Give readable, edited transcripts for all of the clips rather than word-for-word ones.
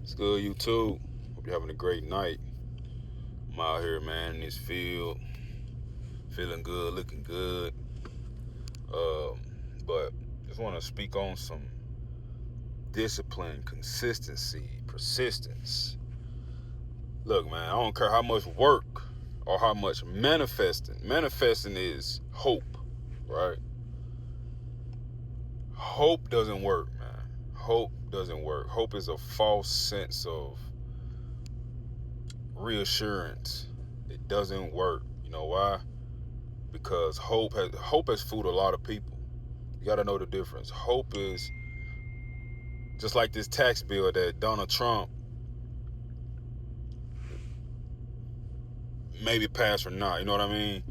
It's good, YouTube. Hope you're having a great night. I'm out here, man, in this field, feeling good, looking good. Um, but just want to speak on some discipline, consistency, persistence. Look, man, I don't care how much work or how much manifesting. Manifesting is hope, right? Hope doesn't work, man. Hope doesn't work. Hope is a false sense of reassurance. It doesn't work. You know why? Because hope has fooled a lot of people. You got to know the difference. Hope is just like this tax bill that Donald Trump maybe passed or not. You know what I mean?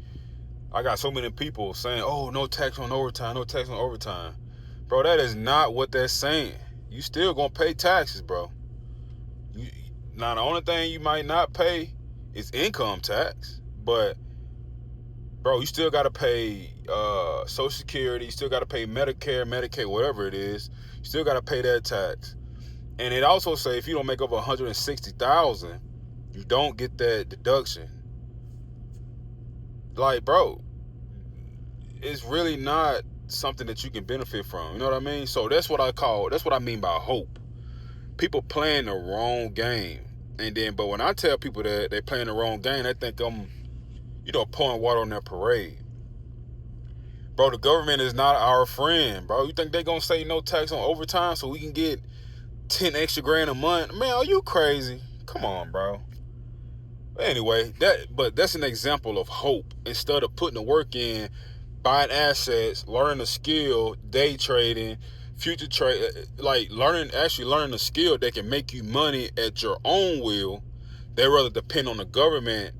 I got so many people saying, "Oh, no tax on overtime, no tax on overtime." Bro, that is not what they're saying. You still gonna pay taxes, bro. You, now the only thing you might not pay is income tax, but bro, you still gotta pay Social Security, you still gotta pay Medicare, Medicaid, whatever it is. You still gotta pay that tax. And it also say if you don't make over 160,000, you don't get that deduction. Like, bro, it's really not something that you can benefit from. You know what I mean? So that's what I mean by hope. People playing the wrong game. But when I tell people that they playing the wrong game, they think I'm, pouring water on their parade. Bro, the government is not our friend, bro. You think they gonna say no tax on overtime so we can get 10 extra grand a month? Man, are you crazy? Come on, bro. Anyway, that's an example of hope. Instead of putting the work in, buying assets, learning a skill, day trading, future trade, like learning a skill that can make you money at your own will, they rather depend on the government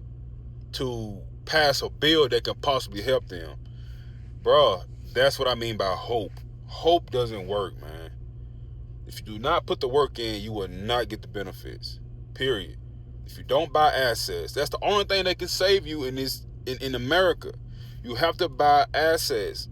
to pass a bill that can possibly help them. Bruh, that's what I mean by hope. Hope doesn't work, man. If you do not put the work in, you will not get the benefits. Period. If you don't buy assets, that's the only thing that can save you in America. You have to buy assets.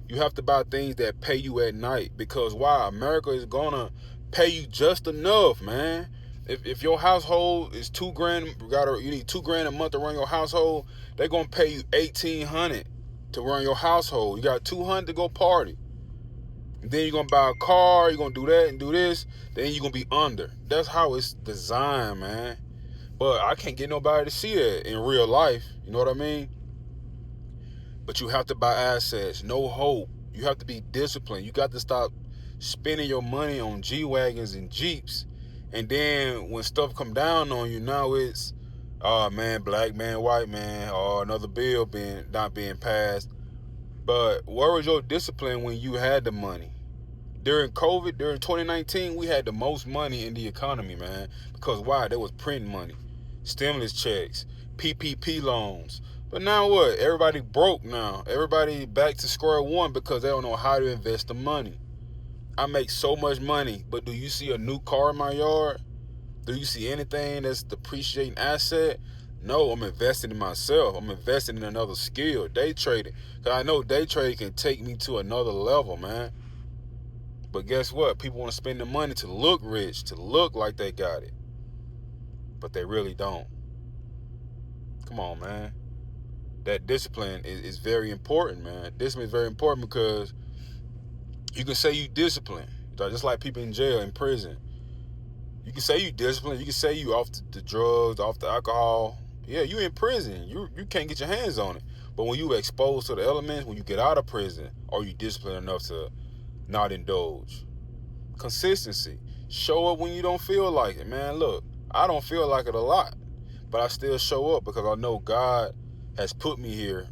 You have to buy things that pay you at night. Because why? America is gonna pay you just enough, man. If your household is $2,000, you need $2,000 a month to run your household, they're gonna pay you $1,800 to run your household. You got $200 to go party. Then you're gonna buy a car, you're gonna do that and do this, then you're gonna be under. That's how it's designed, man. But I can't get nobody to see that in real life. You know what I mean? But you have to buy assets. No hope. You have to be disciplined. You got to stop spending your money on G-Wagons and Jeeps. And then when stuff come down on you, now it's, oh man, black man, white man, or another bill not being passed. But where was your discipline when you had the money? During COVID, during 2019, we had the most money in the economy, man. Because why? There was printing money, stimulus checks, PPP loans. But now what? Everybody broke now. Everybody back to square one because they don't know how to invest the money. I make so much money, but do you see a new car in my yard? Do you see anything that's depreciating asset? No, I'm investing in myself. I'm investing in another skill, day trading. Because I know day trading can take me to another level, man. But guess what? People want to spend the money to look rich, to look like they got it. But they really don't. Come on, man. That discipline is very important, man. Discipline is very important because you can say you disciplined. Just like people in jail, in prison. You can say you disciplined. You can say you off the drugs, off the alcohol. Yeah, you in prison. You can't get your hands on it. But when you exposed to the elements, when you get out of prison, are you disciplined enough to not indulge? Consistency. Show up when you don't feel like it, man. Look, I don't feel like it a lot, but I still show up because I know God has put me here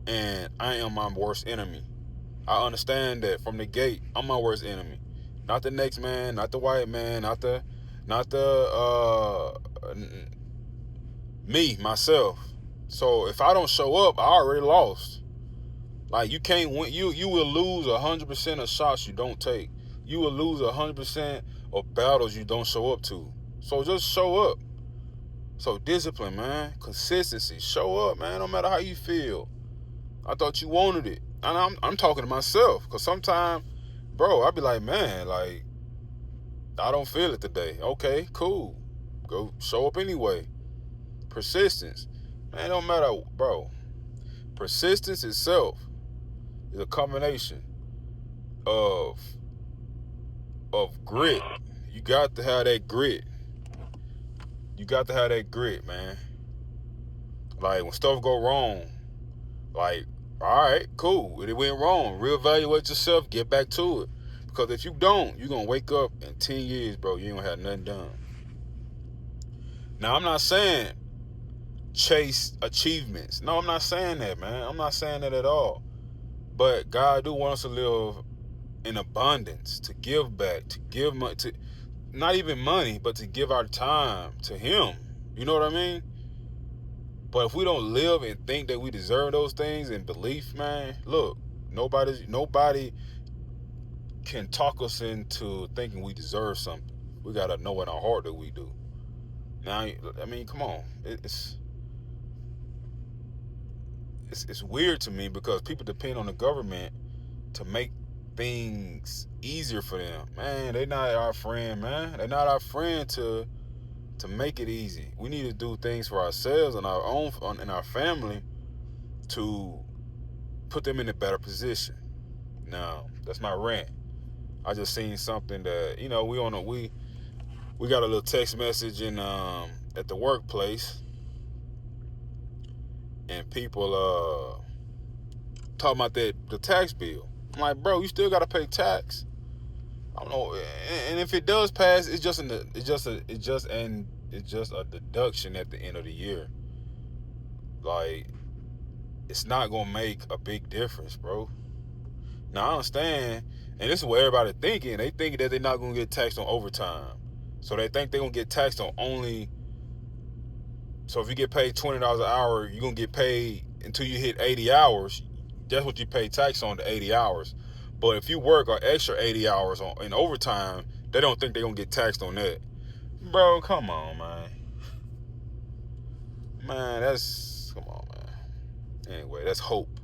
and I am my worst enemy. I understand that from the gate, I'm my worst enemy. Not the next man, not the white man, not the me, myself. So if I don't show up, I already lost. Like, you can't win. You will lose 100% of shots you don't take. You will lose 100% of battles you don't show up to. So just show up. So discipline, man. Consistency. Show up, man, no matter how you feel. I thought you wanted it. And I'm talking to myself. Because sometimes, bro, I be like, man, like, I don't feel it today. Okay, cool. Go show up anyway. Persistence. Man, it don't matter, bro. Persistence itself is a combination of grit. You got to have that grit. You got to have that grit, man. Like when stuff go wrong, like, all right, cool. It went wrong. Reevaluate yourself. Get back to it. Because if you don't, you're gonna wake up in 10 years, bro. You ain't gonna have nothing done. Now I'm not saying chase achievements. No, I'm not saying that, man. I'm not saying that at all. But God do want us to live in abundance, to give back, to give money, to not even money, but to give our time to Him. You know what I mean? But if we don't live and think that we deserve those things in belief, man, look, nobody can talk us into thinking we deserve something. We gotta know in our heart that we do. Now, I mean, come on, it's weird to me because people depend on the government to make things easier for them. Man, they're not our friend, man. They're not our friend to make it easy. We need to do things for ourselves and our own and our family to put them in a better position. Now, that's my rant. I just seen something that, you know, we got a little text message in at the workplace, and people talking about the tax bill. I'm like, bro, you still gotta pay tax. I don't know, and if it does pass, it's just a deduction at the end of the year. Like, it's not gonna make a big difference, bro. Now I understand, and this is what everybody thinking. They think that they're not gonna get taxed on overtime, so they think they're gonna get taxed on only. So if you get paid $20 an hour, you're gonna get paid until you hit 80 hours. That's what you pay tax on, the 80 hours. But if you work an extra 80 hours in overtime, they don't think they're gonna get taxed on that. Bro, come on, man. Man, come on, man. Anyway, that's hope.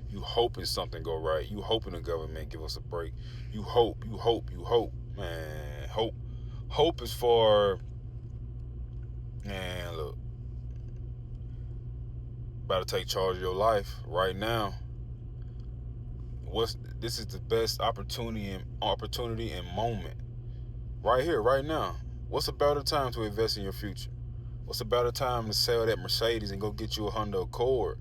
You hoping something go right. You hoping the government give us a break. You hope. Man, hope is for, man, look, about to take charge of your life right now. This is the best opportunity and moment. Right here, right now. What's a better time to invest in your future? What's a better time to sell that Mercedes and go get you a Honda Accord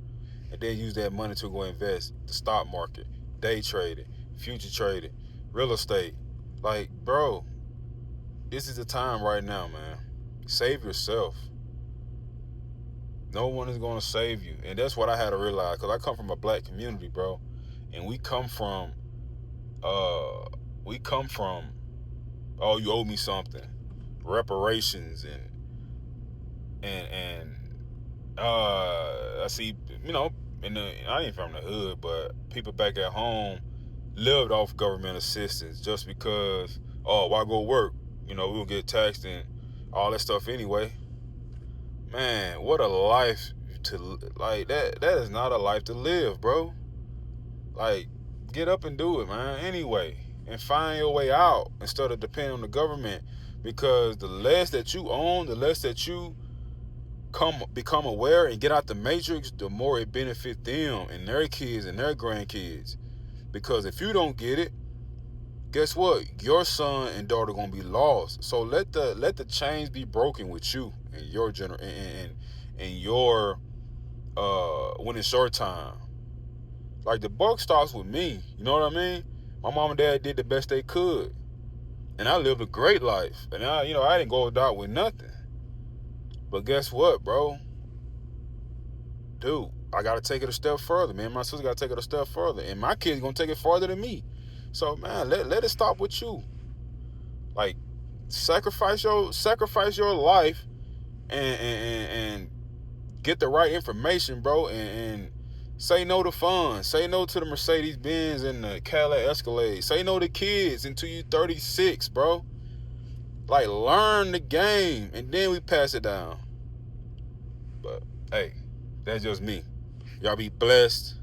and then use that money to go invest the stock market, day trading, future trading, real estate? Like, bro, this is the time right now, man. Save yourself. No one is going to save you. And that's what I had to realize, because I come from a black community, bro. And we come from, oh, you owe me something. Reparations I see, you know, I ain't from the hood, but people back at home lived off government assistance just because, oh, why go work? You know, we'll get taxed and all that stuff anyway. Man, what a life like that is not a life to live, bro. Like, get up and do it, man, anyway. And find your way out instead of depending on the government. Because the less that you own, the less that you become aware and get out the matrix, the more it benefits them and their kids and their grandkids. Because if you don't get it, guess what? Your son and daughter gonna be lost. So let the chains be broken with you and your and your when it's your time. Like, the buck starts with me. You know what I mean? My mom and dad did the best they could, and I lived a great life. And I didn't go out with nothing. But guess what, bro? Dude, I gotta take it a step further. Me and my sister gotta take it a step further, and my kids gonna take it farther than me. So, man, let it stop with you. Like, sacrifice your life and get the right information, bro, and say no to fun. Say no to the Mercedes Benz and the Cadillac Escalade. Say no to kids until you 36, bro. Like, learn the game, and then we pass it down. But hey, that's just me. Y'all be blessed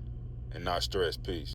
and not stressed. Peace.